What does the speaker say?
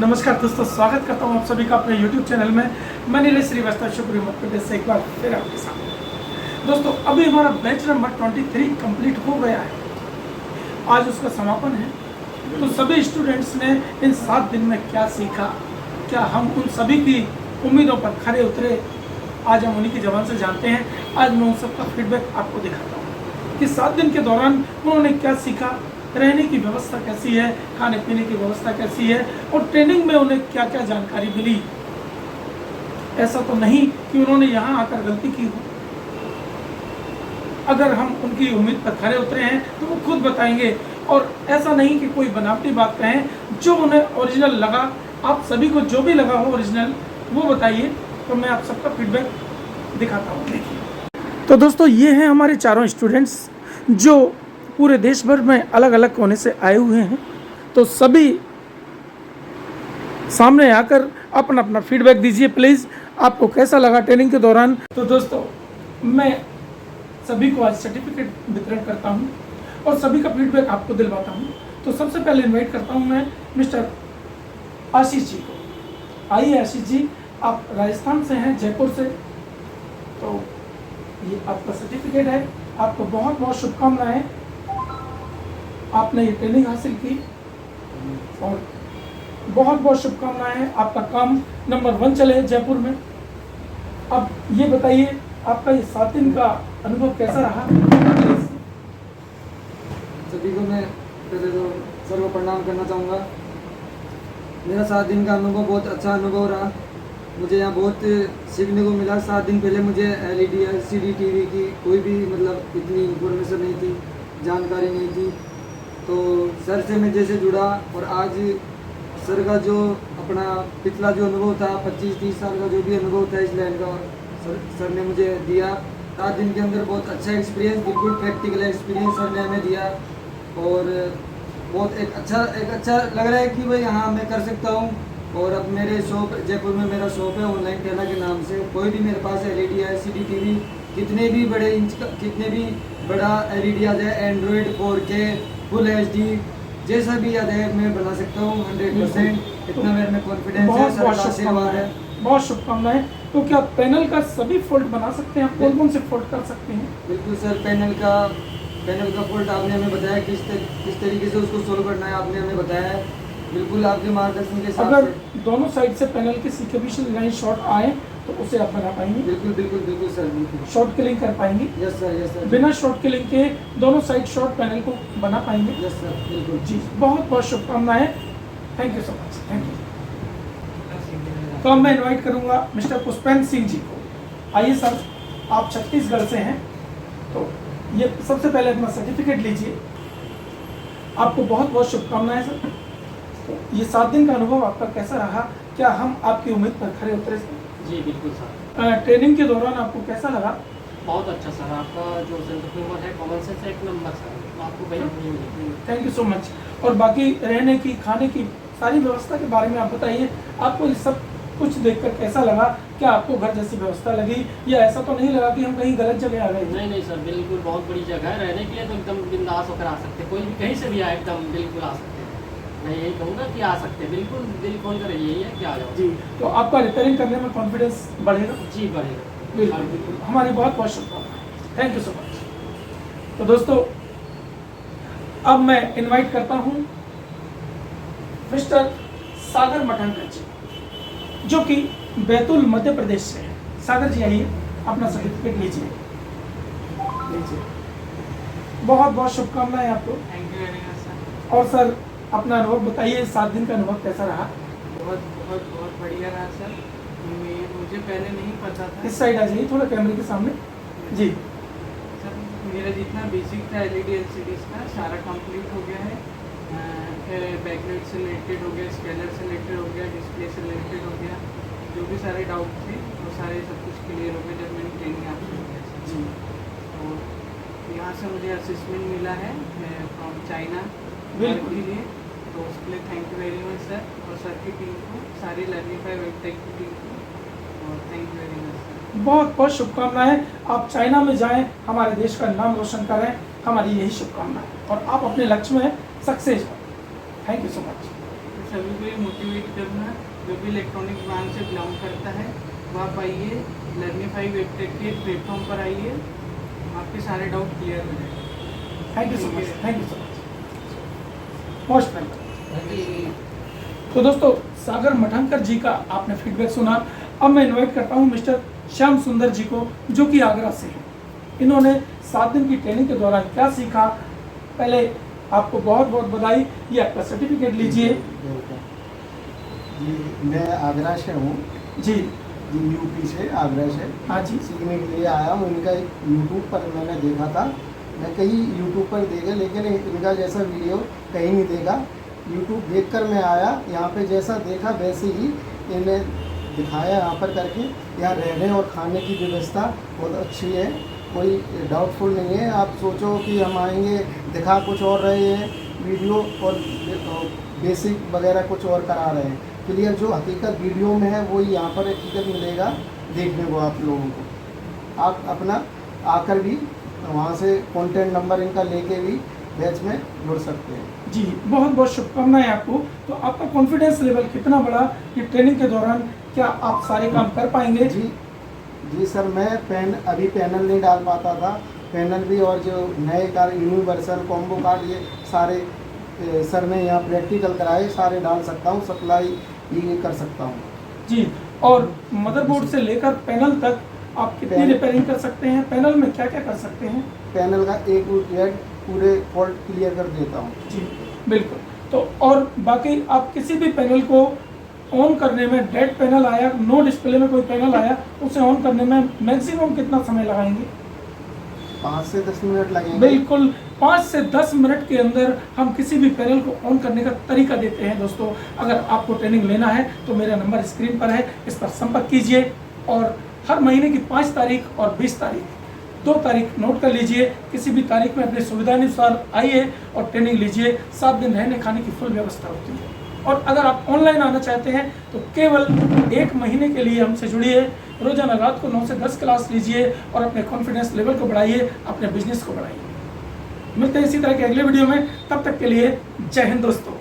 नमस्कार दोस्तों, स्वागत करता हूं आप सभी का अपने YouTube चैनल में। मैं नीलेश श्रीवास्तव शुक्रिया मध्य प्रदेश से एक बार फिर आपके साथ। दोस्तों, अभी हमारा बैच नंबर 23 कंप्लीट हो गया है। आज उसका समापन है। तो सभी स्टूडेंट्स ने इन 7 दिन में क्या सीखा, क्या हम उन सभी की उम्मीदों पर खरे उतरे, आज हम उन्हीं की ज़बान से जानते हैं। आज मैं उन सबका फीडबैक आपको दिखाता हूँ कि 7 दिन के दौरान उन्होंने क्या सीखा, रहने की व्यवस्था कैसी है, खाने पीने की व्यवस्था कैसी है और ट्रेनिंग में उन्हें क्या क्या जानकारी मिली। ऐसा तो नहीं कि उन्होंने यहाँ आकर गलती की हो। अगर हम उनकी उम्मीद पर खरे उतरे हैं तो वो खुद बताएंगे, और ऐसा नहीं कि कोई बनावटी बात कहें। जो उन्हें ओरिजिनल लगा, आप सभी को जो भी लगा हो ओरिजिनल, वो बताइए, तो मैं आप सबका फीडबैक दिखाता हूँ। देखिए तो दोस्तों, ये हैं हमारे चारों स्टूडेंट्स जो पूरे देश भर में अलग अलग कोने से आए हुए हैं। तो सभी सामने आकर अपना अपना फीडबैक दीजिए प्लीज़। आपको कैसा लगा ट्रेनिंग के दौरान। तो दोस्तों, मैं सभी को आज सर्टिफिकेट वितरण करता हूं और सभी का फीडबैक आपको दिलवाता हूं। तो सबसे पहले इनवाइट करता हूं मैं मिस्टर आशीष जी को। आइए आशीष जी, आप राजस्थान से हैं, जयपुर से। तो ये आपका सर्टिफिकेट है। आपको बहुत बहुत शुभकामनाएं। आपने ये ट्रेनिंग हासिल की और बहुत बहुत शुभकामनाएं। आपका काम नंबर 1 चले जयपुर में। अब ये बताइए, आपका ये 7 दिन का अनुभव कैसा रहा। सभी को मैं पहले तो सर्व प्रणाम करना चाहूँगा। मेरा 7 दिन का अनुभव बहुत अच्छा अनुभव रहा। मुझे यहाँ बहुत सीखने को मिला। 7 दिन पहले मुझे LED LCD TV की कोई भी मतलब इतनी इन्फॉर्मेशन नहीं थी, जानकारी नहीं थी। तो सर से मैं जैसे जुड़ा और आज सर का जो अपना पिछला जो अनुभव था, 25-30 साल का जो भी अनुभव था इस लाइन का, सर ने मुझे दिया। 7 दिन के अंदर बहुत अच्छा एक्सपीरियंस, बिल्कुल प्रैक्टिकल एक्सपीरियंस सर ने हमें दिया। और बहुत एक अच्छा लग रहा है कि भाई हाँ मैं कर सकता हूँ। और अब मेरे शॉप जयपुर में मेरा शॉप है ऑनलाइन टेला के नाम से। कोई भी मेरे पास LED LCD TV कितने भी बड़े इंच का, कितने भी बड़ा LED आ जाए, एंड्रॉयड 4K फुल HD जैसा भी आ जाए मैं बना सकता हूँ 100%। इतना मेरे में कॉन्फिडेंस है। सर का आशीर्वाद है। बहुत शुभकामनाएं। तो क्या पैनल का सभी फोल्ड बना सकते हैं आप? कौन कौन से फोल्ड कर सकते हैं? बिल्कुल सर, पैनल का फोल्ड आपने हमें बताया किस तरीके से उसको सोल्व करना है, आपने हमें बताया है। बिल्कुल आपके मार्गदर्शन के साथ। अगर दोनों साइड से पैनल के सीक्वेंशियल लाइन शॉर्ट आए तो उसे आप बना पाएंगे? बिल्कुल बिल्कुल बिल्कुल सर, बिल्कुल। शॉर्ट किलिंग कर पाएंगे? Yes sir, yes sir. बिना शॉर्ट किलिंग के दोनों साइड शॉर्ट पैनल को बना पाएंगे? यस सर, बिल्कुल जी, बहुत बहुत शुभकामनाएं। Thank you so much, thank you. तो अब मैं इनवाइट करूंगा मिस्टर पुष्पेंद्र सिंह जी को। आइए सर, आप छत्तीसगढ़ से हैं, तो ये सबसे पहले अपना सर्टिफिकेट लीजिए। आपको बहुत बहुत शुभकामनाएं सर। तो ये 7 दिन का अनुभव आपका कैसा रहा? क्या हम आपकी उम्मीद पर खरे उतरे सर? जी बिल्कुल सर। ट्रेनिंग के दौरान आपको कैसा लगा? बहुत अच्छा सर। आपका जो सेंस ऑफ ह्यूमर है, कॉमन सेंस एक नंबर सर। आपको भाई मिली। Thank you so much. और बाकी रहने की, खाने की सारी व्यवस्था के बारे में आप बताइए। आपको ये सब कुछ देखकर कैसा लगा? क्या आपको घर जैसी व्यवस्था लगी, या ऐसा तो नहीं लगा कि हम कहीं गलत जगह आ गए? नहीं सर, बिल्कुल बहुत बड़ी जगह है रहने के लिए। तो एकदम बिंदास होकर आ सकते, कोई भी कहीं से भी आए एकदम बिल्कुल आ सकते हैं। मैं यही कहूँगा कि आ सकते हैं, बिल्कुल दिल खोल कर यही है कि आ जाओ जी। तो आपका रिपेयरिंग करने में कॉन्फिडेंस बढ़ेगा? जी बढ़ेगा। बिल्कुल। हमारी बहुत बहुत शुभकामनाएं। Thank you so much. तो दोस्तों, अब मैं इनवाइट करता हूं मिस्टर सागर मठंकर जी, जो कि बैतूल मध्य प्रदेश से है। सागर जी आइए, अपना सर्टिफिकेट लीजिए। बहुत बहुत शुभकामनाएं आपको। Thank you very much sir. और सर, अपना अनुभव बताइए, 7 दिन का अनुभव कैसा रहा? बहुत बहुत बहुत बढ़िया रहा सर। मुझे पहले नहीं पता था। इस साइड आ जाइए थोड़ा कैमरे के सामने। जी सर, मेरा जितना बेसिक था LED LCDs का सारा कंप्लीट हो गया है। बैकलाइट से रिलेटेड हो गया, स्केलर से रिलेटेड हो गया, डिस्प्ले से रिलेटेड हो गया। जो भी सारे डाउट थे वो सारे सब कुछ क्लियर हो गए जब मैंने ट्रेनिंग आपसे हो गया सर। जी। और यहाँ से मुझे असिस्टेंट मिला है फ्रॉम चाइना बिल्कुल। के लिए। तो उसके लिए thank you very much sir. और सर की टीम को, सारी लर्निफाई वेबटेक की टीम को, और thank you very much sir. बहुत बहुत शुभकामनाएं। आप चाइना में जाएं, हमारे देश का नाम रोशन करें, हमारी यही शुभकामनाएं, और आप अपने लक्ष्य में सक्सेस हो। Thank you so much. सभी को ये मोटिवेट करूँगा जो भी इलेक्ट्रॉनिक ब्रांच से बिलोंग करता है वह आप आइए, लर्निफाई वेबटेक के प्लेटफॉर्म पर आइए, आपके सारे डाउट क्लियर हो जाएंगे। Thank you so much, thank you so much, most welcome. तो दोस्तों, सागर मठंकर जी का आपने फीडबैक सुना। अब मैं इनवाइट करता हूँ मिस्टर श्याम सुंदर जी को, जो कि आगरा से हैं। इन्होंने 7 दिन की ट्रेनिंग के दौरान क्या सीखा, पहले आपको बहुत बहुत बधाई। ये आपका सर्टिफिकेट लीजिए। जी, मैं आगरा से हूँ जी जी, यूपी से, आगरा से हाँ जी, सीखने के लिए आया हूँ। इनका एक यूट्यूब पर मैंने देखा था, मैं कहीं यूट्यूब पर देखा, लेकिन इनका जैसा वीडियो कहीं नहीं देखा। यूट्यूब देखकर मैं आया यहाँ पे, जैसा देखा वैसे ही इन्हें दिखाया यहाँ पर करके। यहाँ रहने और खाने की व्यवस्था बहुत अच्छी है, कोई डाउटफुल नहीं है। आप सोचो कि हम आएंगे, दिखा कुछ और रहे हैं वीडियो, और बेसिक वगैरह कुछ और करा रहे हैं। क्लियर जो हकीकत वीडियो में है वही यहाँ पर हकीकत मिलेगा देखने को आप लोगों को। आप अपना आकर भी वहाँ से कॉन्टेक्ट नंबर इनका लेके भी बैच में जुड़ सकते हैं। जी बहुत बहुत शुभकामनाएं आपको। तो आपका कॉन्फिडेंस लेवल कितना बड़ा कि ट्रेनिंग के दौरान, क्या आप सारे काम कर पाएंगे? जी सर, मैं अभी पैनल नहीं डाल पाता था। पैनल भी और जो नए कार्ड, यूनिवर्सल कॉम्बो कार्ड, ये सारे सर ने यहाँ प्रैक्टिकल कराए, सारे डाल सकता हूँ, सप्लाई भी कर सकता हूँ। जी, और मदरबोर्ड से लेकर पैनल तक आप कितनी रिपेयरिंग कर सकते हैं? पैनल में क्या क्या कर सकते हैं? पैनल का एक पूरे फॉल्ट क्लियर कर देता हूँ। जी बिल्कुल। तो और बाकी आप किसी भी पैनल को ऑन करने में, डेड पैनल आया, नो डिस्प्ले में कोई पैनल आया, उसे ऑन करने में मैक्सिमम कितना समय लगाएंगे? 5 से 10 मिनट लगेंगे। बिल्कुल, 5 से 10 मिनट के अंदर हम किसी भी पैनल को ऑन करने का तरीका देते हैं। दोस्तों, अगर आपको ट्रेनिंग लेना है तो मेरा नंबर स्क्रीन पर है, इस पर संपर्क कीजिए। और हर महीने की 5 तारीख और 20 तारीख, 2 तारीख नोट कर लीजिए। किसी भी तारीख में अपनी सुविधानुसार आइए और ट्रेनिंग लीजिए। 7 दिन रहने खाने की फुल व्यवस्था होती है। और अगर आप ऑनलाइन आना चाहते हैं तो केवल 1 महीने के लिए हमसे जुड़िए। रोजाना रात को 9 से 10 क्लास लीजिए और अपने कॉन्फिडेंस लेवल को बढ़ाइए, अपने बिजनेस को बढ़ाइए। मिलते हैं इसी तरह के अगले वीडियो में, तब तक के लिए जय हिंद दोस्तों।